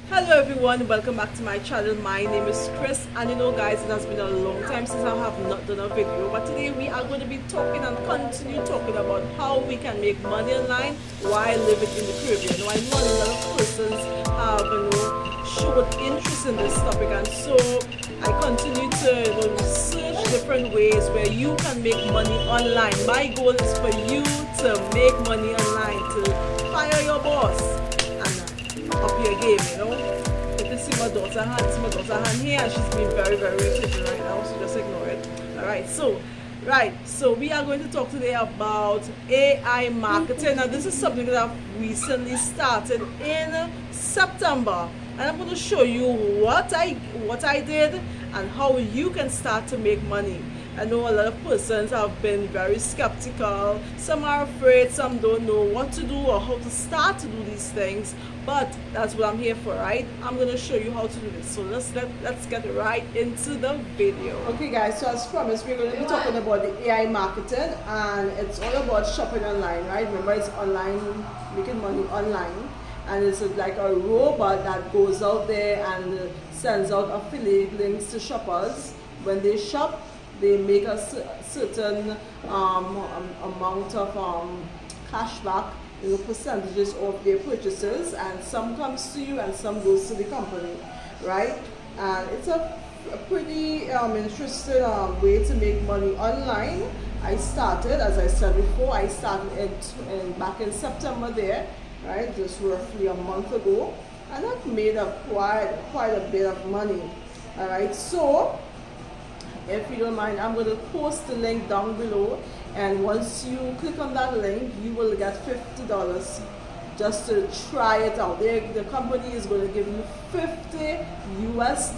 Hello everyone, welcome back to my channel. My name is Chris, and guys, it has been a long time since I have not done a video, but today we are going to be talking and continue talking about how we can make money online while living in the Caribbean. Now, I know a lot of persons have showed interest in this topic, and so I continue to research different ways where you can make money online. My goal is for you to make money online, to fire your boss up your game. If you see my daughter hand here, and she's being very, very irritated right now, so just ignore it. So we are going to talk today about AI marketing. Now, this is something that I've recently started in September, and I'm going to show you what I did and how you can start to make money. I know a lot of persons have been very skeptical. Some are afraid, some don't know what to do or how to start to do these things. But that's what I'm here for, right? I'm going to show you how to do this. So let's get right into the video. Okay guys, so as promised, we're going to be talking about the AI marketing, and it's all about shopping online, right? Remember, it's online, making money online. And it's like a robot that goes out there and sends out affiliate links to shoppers. When they shop, they make a certain amount of cashback, percentages of their purchases, and some comes to you and some goes to the company, right? And it's a pretty interesting way to make money online. I started, as I said before, I started back in September there, right, just roughly a month ago, and I've made quite a bit of money. All right, so if you don't mind, I'm going to post the link down below, and once you click on that link, you will get $50 just to try it out. The company is going to give you $50 US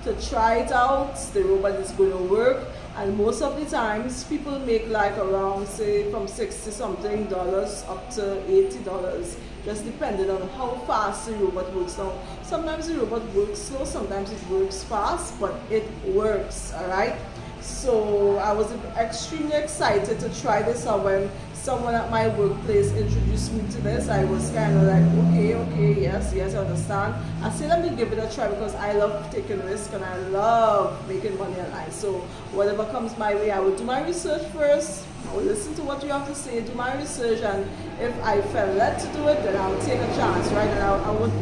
to try it out. The robot is going to work, and most of the times people make like around, say, from $60 something up to $80, just depending on how fast the robot works. Now, sometimes the robot works slow, sometimes it works fast, but it works. All right, so I was extremely excited to try this out. When someone at my workplace introduced me to this, I was kind of like, okay, yes, I understand. I said, let me give it a try, because I love taking risks and I love making money online. So whatever comes my way, I will do my research first. I will listen to what you have to say, do my research, and if I felt led to do it, then I'll take a chance, right? And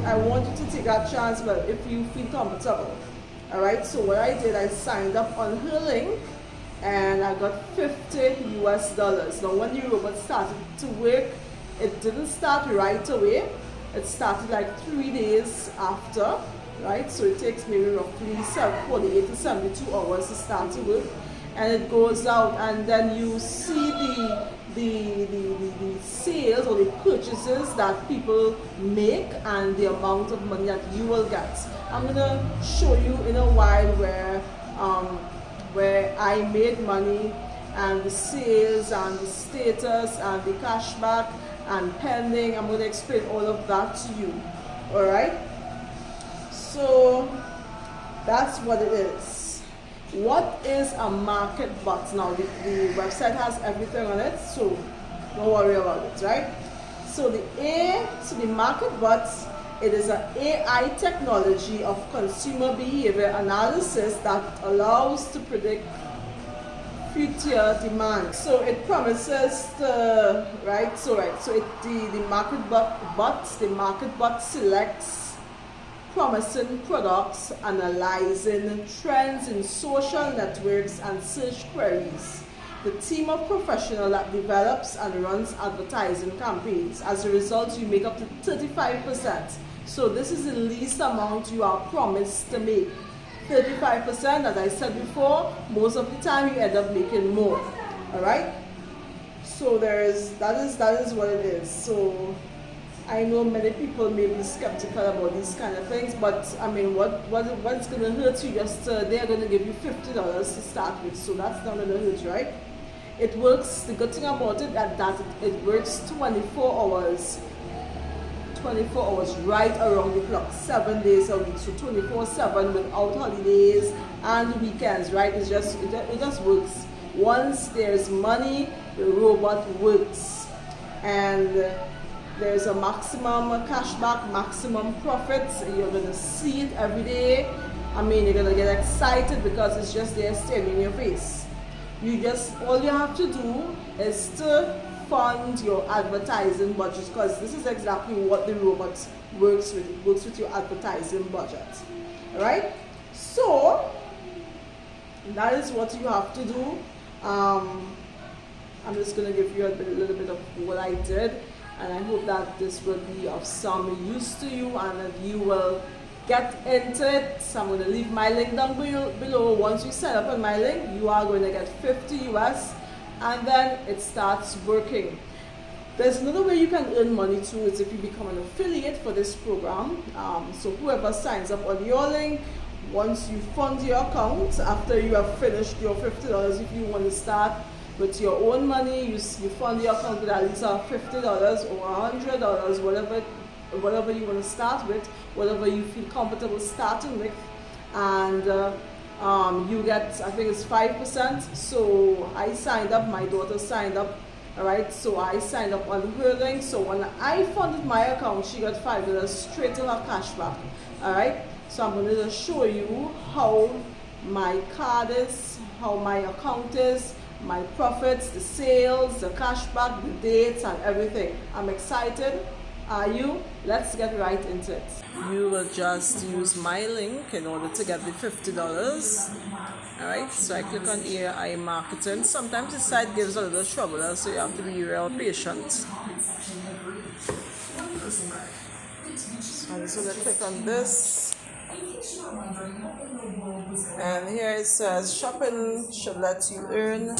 I want you to take that chance, but if you feel comfortable. All right, so what I did, I signed up on her link, and I got $50 US. Now, when the robot started to work, it didn't start right away. It started like 3 days after, right? So it takes maybe roughly 48 to 72 hours to start to work, and it goes out, and then you see the sales or the purchases that people make and the amount of money that you will get. I'm gonna show you in a while where I made money, and the sales and the status and the cashback and pending. I'm going to explain all of that to you. All right, so that's what it is. What is a market bot? Now, the website has everything on it, so don't worry about it, right? So the market bot, it is an AI technology of consumer behavior analysis that allows to predict future demand. So it promises the the market bot selects promising products, analyzing trends in social networks and search queries. The team of professionals that develops and runs advertising campaigns. As a result, you make up to 35%. So this is the least amount you are promised to make. 35%, as I said before, most of the time you end up making more. All right. So that is what it is. So I know many people may be skeptical about these kind of things, but I mean, what's going to hurt you? Just they're going to give you $50 to start with, so that's not going to hurt you, right? It works. The good thing about it that it works 24 hours. 24 hours right around the clock, 7 days a week, so 24/7 without holidays and weekends, right? It just works. Once there's money, the robot works. And There's a maximum cashback, maximum profits. You're gonna see it every day. I mean, you're gonna get excited because it's just there staring in your face. All you have to do is to fund your advertising budget, because this is exactly what the robot works with. It works with your advertising budget. Alright? So that is what you have to do. I'm just going to give you a little bit of what I did, and I hope that this will be of some use to you and that you will get into it. So I'm going to leave my link down below. Once you sign up on my link, you are going to get 50 US, and then it starts working. There's another way you can earn money too, is if you become an affiliate for this program. So whoever signs up on your link, once you fund your account, after you have finished your $50, if you want to start with your own money, you fund your account with at least $50 or $100, whatever you want to start with, whatever you feel comfortable starting with, and you get, I think it's 5%. So I signed up, my daughter signed up. Alright, so I signed up on her link. So when I funded my account, she got $5 straight in her cashback. Alright, so I'm going to just show you how my card is, how my account is, my profits, the sales, the cashback, the dates, and everything. I'm excited. Are you? Let's get right into it. You will just use my link in order to get the $50. Alright, so I click on here, iMarketing. Sometimes the site gives a little trouble, so you have to be real patient. So I'm just going to click on this. And here it says shopping should let you earn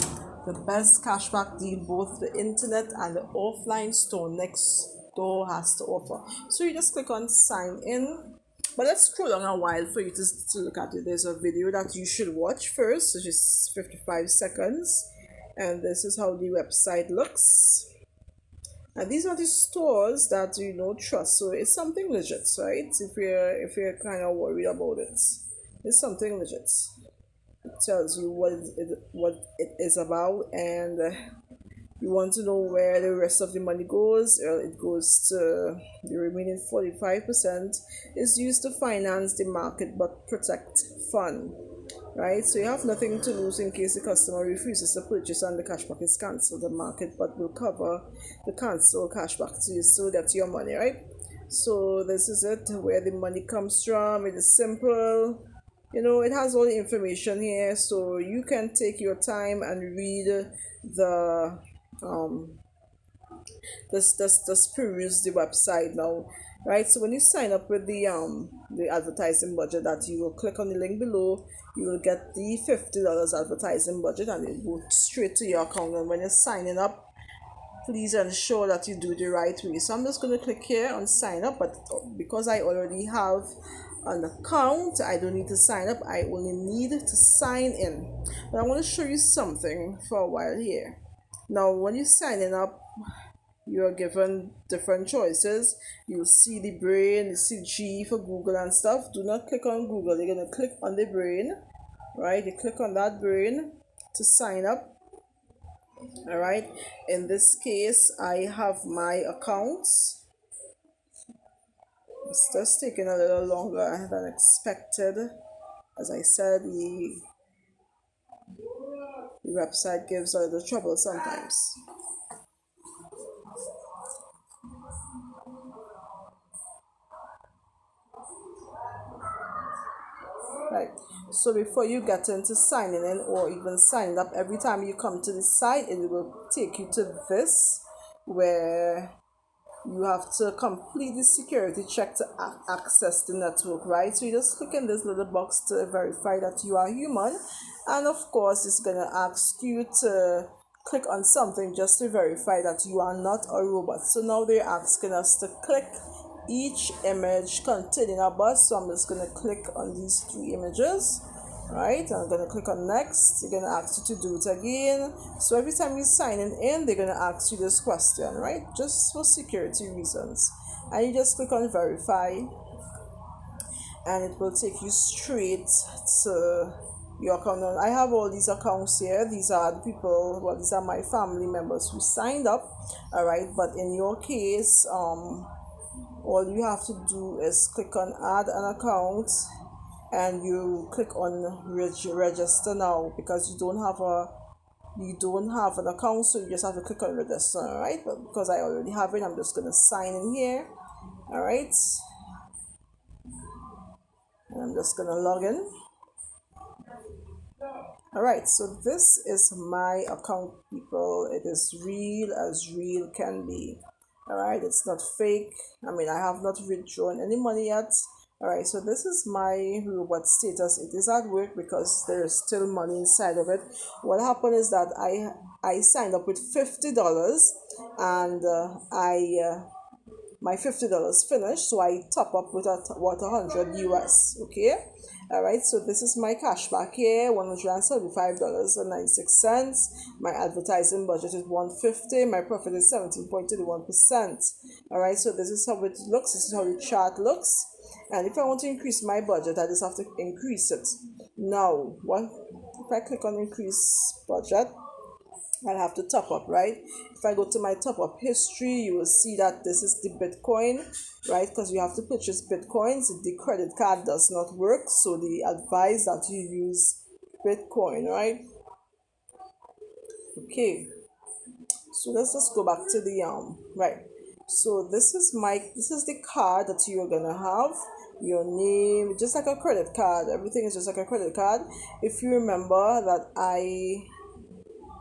the best cashback deal both the internet and the offline store next door has to offer. So you just click on sign in. But let's scroll on a while for you to look at it. There's a video that you should watch first, which is 55 seconds. And this is how the website looks. And these are the stores that you know trust. So it's something legit, right? If you're kind of worried about it, it's something legit. It tells you what it is about, and you want to know where the rest of the money goes. It goes to the remaining 45% is used to finance the market but protect fund, right? So you have nothing to lose in case the customer refuses to purchase and the cashback is cancelled. The market but will cover the cancelled cashback to you, so that's your money, right? So this is it, where the money comes from. It is simple. You know, it has all the information here, so you can take your time and read the just peruse the website now, right? So when you sign up with the advertising budget, that you will click on the link below, you will get the $50 advertising budget, and it will go straight to your account. And when you're signing up, please ensure that you do the right way. So I'm just going to click here on sign up, but because I already have an account, I don't need to sign up. I only need to sign in. But I want to show you something for a while here. Now when you're signing up, you are given different choices. You'll see the brain, you see G for Google and stuff. Do not click on Google. You're going to click on the brain, right? You click on that brain to sign up. All right, in this case I have my accounts. It's just taking a little longer than expected. As I said, the website gives a little trouble sometimes. Right, so before you get into signing in or even signing up, every time you come to the site, it will take you to this, where you have to complete the security check to access the network, right? So you just click in this little box to verify that you are human, and of course it's gonna ask you to click on something just to verify that you are not a robot. So now they're asking us to click each image containing a bus. So I'm just going to click on these 3 images, right? I'm going to click on next. They're going to ask you to do it again. So every time you're signing in, they're going to ask you this question, right? Just for security reasons. And you just click on verify, and it will take you straight to your account. I have all these accounts here. These are the people, well, these are my family members who signed up. All right, but in your case, all you have to do is click on add an account, and you click on register now, because you don't have an account, so you just have to click on register. All right, but because I already have it, I'm just going to sign in here. All right, and I'm just going to log in. All right, so this is my account, people. It is real as real can be. All right, it's not fake. I mean, I have not withdrawn any money yet. All right, so this is my robot status. It is at work because there's still money inside of it. What happened is that I signed up with $50, and my $50 finished, so I top up with what 100 US. Okay, all right, so this is my cashback here, $175.96. My advertising budget is $150. My profit is 17.31%. All right, so this is how it looks. This is how the chart looks. And if I want to increase my budget, I just have to increase it. Now, if I click on increase budget, I'll have to top up, right? If I go to my top up history, you will see that this is the Bitcoin, right? Because you have to purchase Bitcoins. The credit card does not work, so they advise that you use Bitcoin, right? Okay, so let's just go back to the right. So this is the card that you're gonna have. Your name, just like a credit card. Everything is just like a credit card. If you remember that I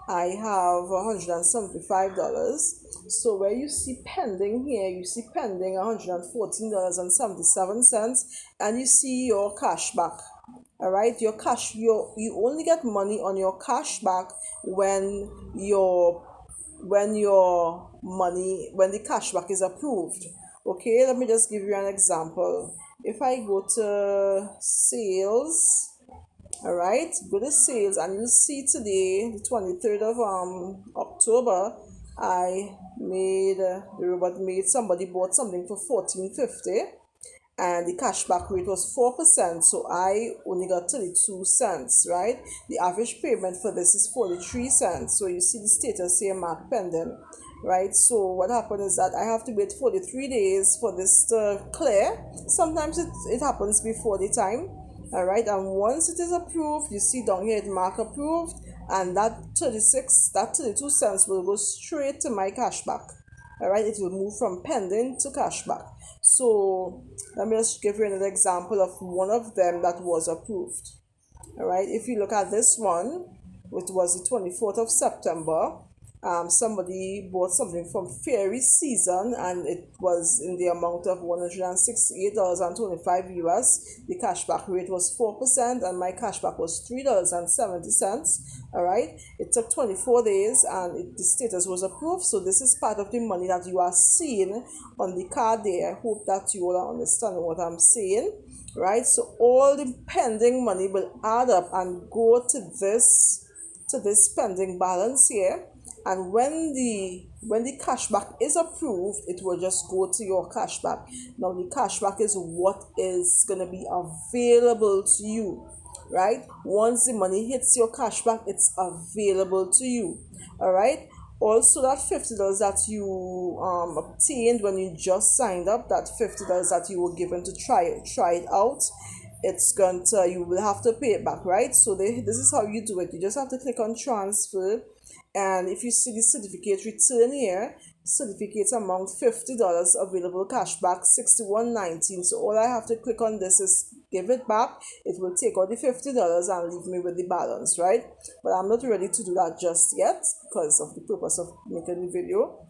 have $175. So where you see pending here, you see pending $114.77, and you see your cash back. All right, you only get money on your cash back when the cash back is approved. Okay, let me just give you an example. If I go to sales, all right, go to sales, and you'll see today, the 23rd of October, somebody bought something for $14.50, and the cashback rate was 4%, so I only got 32 cents, right? The average payment for this is 43 cents. So you see the status here, mark pending, right? So what happened is that I have to wait 43 days for this to clear. Sometimes it happens before the time. All right, and once it is approved, you see down here it mark approved, and that 32 cents will go straight to my cashback. All right, it will move from pending to cashback. So let me just give you another example of one of them that was approved. All right, if you look at this one, it was the 24th of September. Somebody bought something from Fairy Season, and it was in the amount of $168.25 US. The cashback rate was 4%, and my cashback was $3.70. All right, it took 24 days, and the status was approved. So this is part of the money that you are seeing on the card there. I hope that you all are understanding what I'm saying, right? So all the pending money will add up and go to this pending balance here. And when the cashback is approved, it will just go to your cashback. Now the cashback is what is going to be available to you, right? Once the money hits your cashback, it's available to you. All right, also that $50 that you obtained when you just signed up, that $50 that you were given to try it out, you will have to pay it back, right? So this is how you do it. You just have to click on transfer, and if you see the certificate return here, certificate amount $50, available cashback $61.19. So all I have to click on this is give it back. It will take out the $50 and leave me with the balance, right? But I'm not ready to do that just yet because of the purpose of making the video.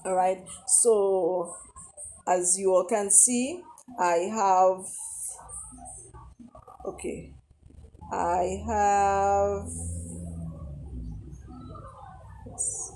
All right, so as you all can see, I have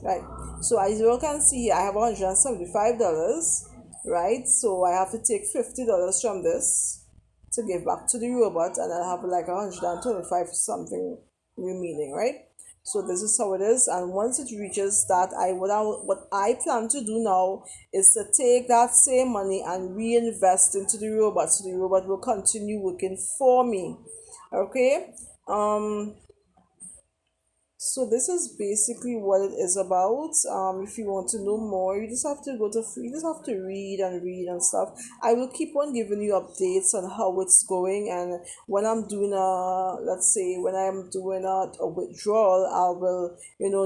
right, so as you all can see, I have $175, right? So I have to take $50 from this to give back to the robot, and I have like 125 something remaining, right? So this is how it is, and once it reaches that, what I plan to do now is to take that same money and reinvest into the robot, so the robot will continue working for me. Okay, um So this is basically what it is about. If you want to know more, you just have to you just have to read and stuff. I will keep on giving you updates on how it's going, and when I'm doing let's say when I'm doing a withdrawal, I will,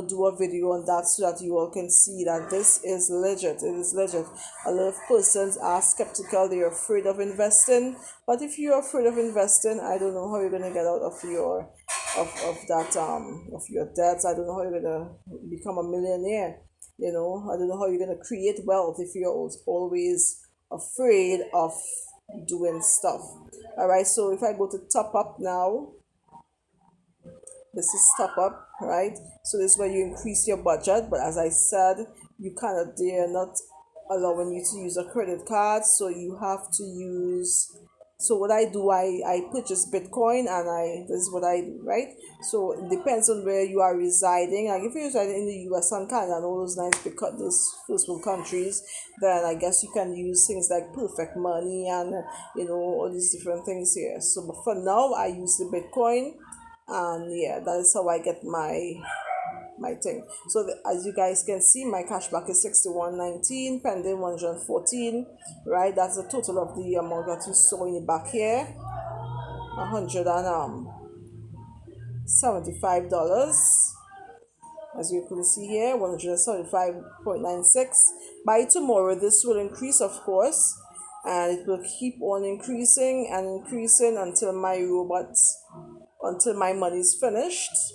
do a video on that so that you all can see that this is legit. It is legit. A lot of persons are skeptical, they're afraid of investing. But if you're afraid of investing, I don't know how you're gonna get out of your of that of your debts. I don't know how you're gonna become a millionaire. I don't know how you're gonna create wealth if you're always afraid of doing stuff. All right, so if I go to top up now, this is top up, right? So this is where you increase your budget, but as I said, they're not allowing you to use a credit card, so you have to use. So what I do, I purchase Bitcoin, and this is what I do, right? So it depends on where you are residing. Like if you're residing in the US and Canada and all those nice those first world countries, then I guess you can use things like Perfect Money and all these different things here. So but for now, I use the Bitcoin, and yeah, that is how I get my thing. So as you guys can see, my cashback is 61.19, pending 114, right? That's the total of the amount that you saw in the back here, $175. As you can see here, 175.96. By tomorrow, this will increase, of course, and it will keep on increasing and increasing until my money is finished.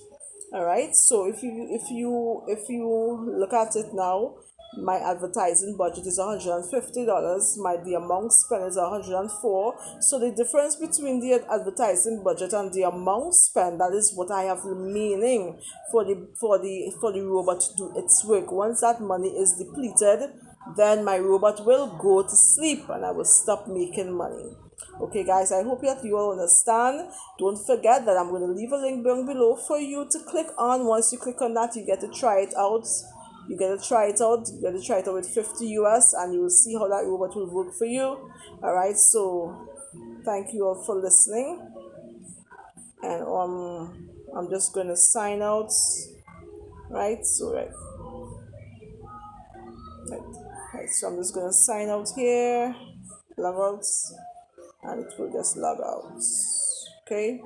All right, so if you look at it now, my advertising budget is $150. The amount spent is $104. So the difference between the advertising budget and the amount spent, that is what I have remaining for the robot to do its work. Once that money is depleted, then my robot will go to sleep and I will stop making money. Okay guys, I hope that you all understand. Don't forget that I'm going to leave a link down below for you to click on. Once you click on that, you get to try it out. You get to try it out with 50 US, and you will see how that robot will work for you. All right, so thank you all for listening, and I'm just going to sign out. Right, so right, so I'm just going to sign out here, log out, and it will just log out. Okay,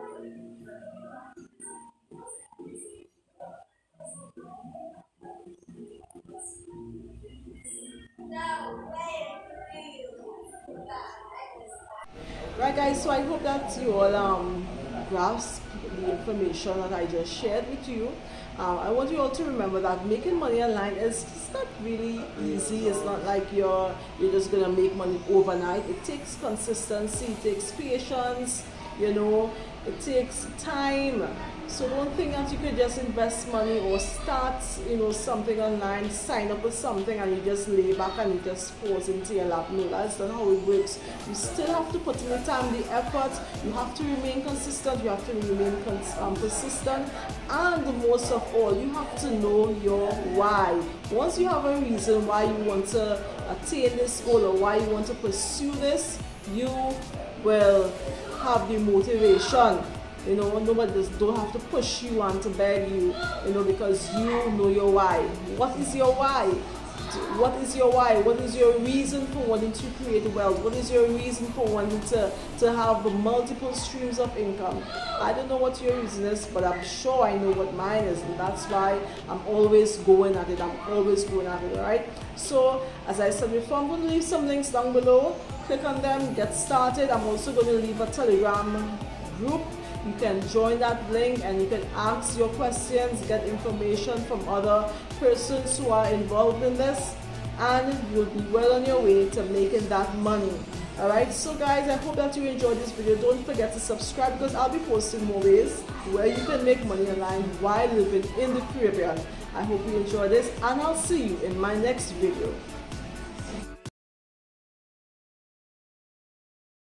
right guys, so I hope that you all grasp the information that I just shared with you. I want you all to remember that making money online is not really easy. It's not like you're just gonna make money overnight. It takes consistency, it takes patience, it takes time. So don't think that you could just invest money or start something online, sign up with something, and you just lay back and it just falls into your lap. No, that's not how it works. You still have to put in the time, the effort. You have to remain consistent, you have to remain persistent, and most of all, you have to know your why. Once you have a reason why you want to attain this goal or why you want to pursue this, you will have the motivation. Nobody don't have to push you and to beg you, because you know your why. What is your why? What is your why? What is your reason for wanting to create wealth? What is your reason for wanting to have multiple streams of income? I don't know what your reason is, but I'm sure I know what mine is, and that's why I'm always going at it. All right? So, as I said before, I'm going to leave some links down below. Click on them, get started. I'm also going to leave a Telegram group. You can join that link and you can ask your questions, get information from other persons who are involved in this, and you'll be well on your way to making that money. Alright, so guys, I hope that you enjoyed this video. Don't forget to subscribe, because I'll be posting more ways where you can make money online while living in the Caribbean. I hope you enjoy this, and I'll see you in my next video.